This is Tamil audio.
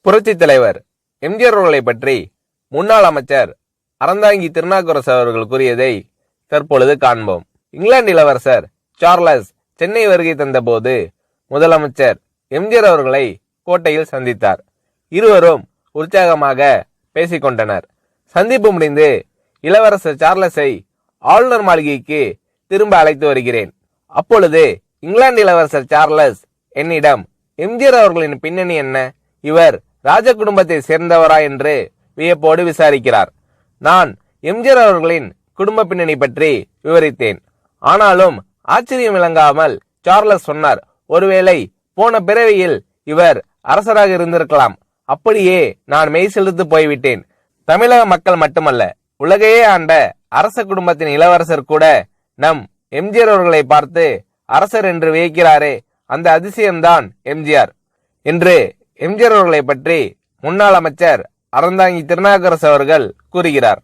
புரட்சி தலைவர் எம்ஜிஆர் அவர்களை பற்றி முன்னாள் அமைச்சர் அறந்தாங்கி திருநாவுக்கரசு அவர்கள் கூறியதை தற்பொழுது காண்போம். இங்கிலாந்து இளவரசர் சார்லஸ் சென்னை வருகை தந்தபோது முதலமைச்சர் எம்ஜிஆர் அவர்களை கோட்டையில் சந்தித்தார். இருவரும் உற்சாகமாக பேசிக்கொண்டனர். சந்திப்பு முடிந்து இளவரசர் சார்லஸை ஆளுநர் மாளிகைக்கு திரும்ப அழைத்து வருகிறேன். அப்பொழுது இங்கிலாந்து இளவரசர் சார்லஸ் என்னிடம், எம்ஜிஆர் அவர்களின் பின்னணி என்ன, இவர் ராஜ குடும்பத்தை சேர்ந்தவரா என்று வியப்போடு விசாரிக்கிறார். நான் எம்ஜிஆர் அவர்களின் குடும்ப பின்னணி பற்றி விவரித்தேன். ஆனாலும் ஆச்சரியம் விளங்காமல் சார்லஸ் சொன்னார், ஒருவேளை போன பிறவியில் இவர் அரசராக இருந்திருக்கலாம். அப்படியே நான் மெய் செலுத்து போய்விட்டேன். தமிழக மக்கள் மட்டுமல்ல, உலகையே ஆண்ட அரச குடும்பத்தின் இளவரசர் கூட நம் எம்ஜிஆர் அவர்களை பார்த்து அரசர் என்று வியக்கிறாரே, அந்த அதிசயம்தான் எம்ஜிஆர் என்று எம்ஜிஆர் அவர்களை பற்றி முன்னாள் அமைச்சர் அறந்தாங்கி திருநாவுக்கரசு அவர்கள் கூறுகிறார்.